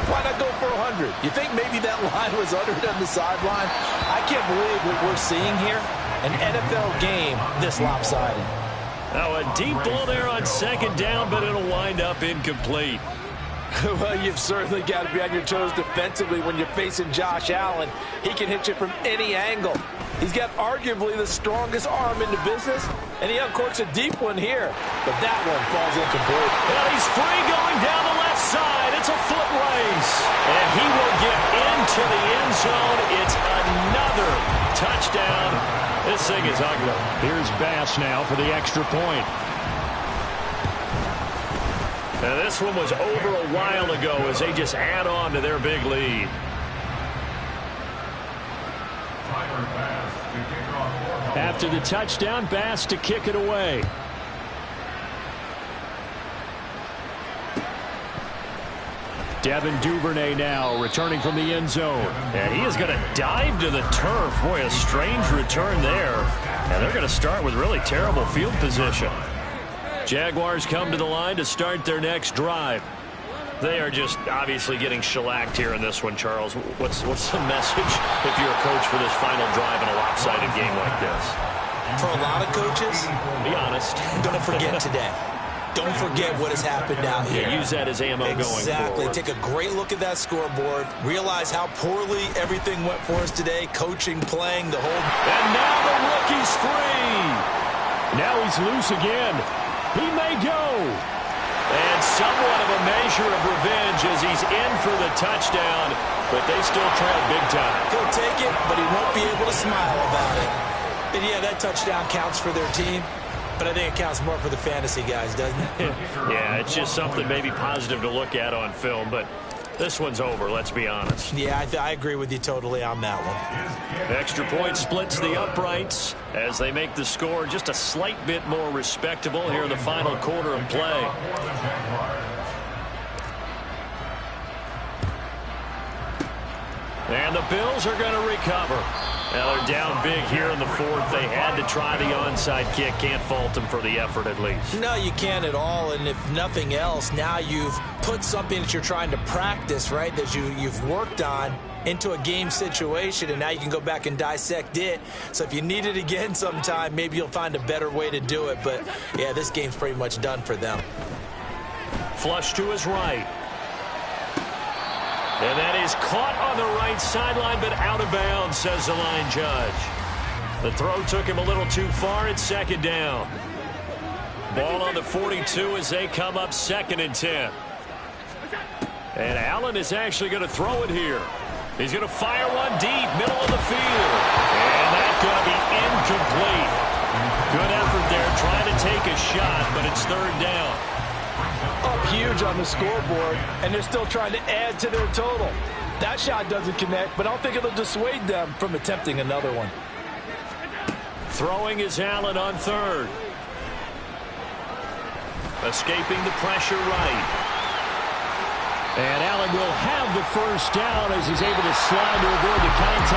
Why not go for 100? You think maybe that line was uttered on the sideline? I can't believe what we're seeing here. An NFL game this lopsided. Now a deep ball there on second down, but it'll wind up incomplete. Well, you've certainly got to be on your toes defensively when you're facing Josh Allen. He can hit you from any angle. He's got arguably the strongest arm in the business, and he uncorks a deep one here. But that one falls incomplete. And he's free going down the left side. It's a foot race. And he will get into the end zone. It's another touchdown. This thing is ugly. Here's Bass now for the extra point. And this one was over a while ago as they just add on to their big lead. After the touchdown, Bass to kick it away. Devin Duvernay now returning from the end zone. And he is going to dive to the turf. Boy, a strange return there. And they're going to start with really terrible field position. Jaguars come to the line to start their next drive. They are just obviously getting shellacked here in this one, Charles. What's the message if you're a coach for this final drive in a lopsided game like this? For a lot of coaches, be honest, don't forget today. Don't forget what has happened out here. Yeah, use that as ammo going forward. Exactly. Take a great look at that scoreboard. Realize how poorly everything went for us today. Coaching, playing, the whole... And now the rookie's free. Now he's loose again. He may go. And somewhat of a measure of revenge as he's in for the touchdown, but they still trail big time. He'll take it, but he won't be able to smile about it. And yeah, that touchdown counts for their team, but I think it counts more for the fantasy guys, doesn't it? Yeah, it's just something maybe positive to look at on film, but this one's over, let's be honest. Yeah, I agree with you totally on that one. Extra point splits the uprights as they make the score just a slight bit more respectable here in the final quarter of play. And the Bills are going to recover. Now they're down big here in the fourth. They had to try the onside kick. Can't fault them for the effort at least. No, you can't at all. And if nothing else, now you've put something that you're trying to practice, right, that you've worked on into a game situation, and now you can go back and dissect it. So if you need it again sometime, maybe you'll find a better way to do it. But, yeah, this game's pretty much done for them. Flush to his right. And that is caught on the right sideline, but out of bounds, says the line judge. The throw took him a little too far. It's second down. Ball on the 42 as they come up 2nd and 10. And Allen is actually going to throw it here. He's going to fire one deep, middle of the field. And that's going to be incomplete. Good effort there, trying to take a shot, but it's 3rd down. Up huge on the scoreboard, and they're still trying to add to their total. That shot doesn't connect, but I don't think it'll dissuade them from attempting another one. Throwing is Allen on 3rd. Escaping the pressure right. And Allen will have the first down as he's able to slide to avoid the contact.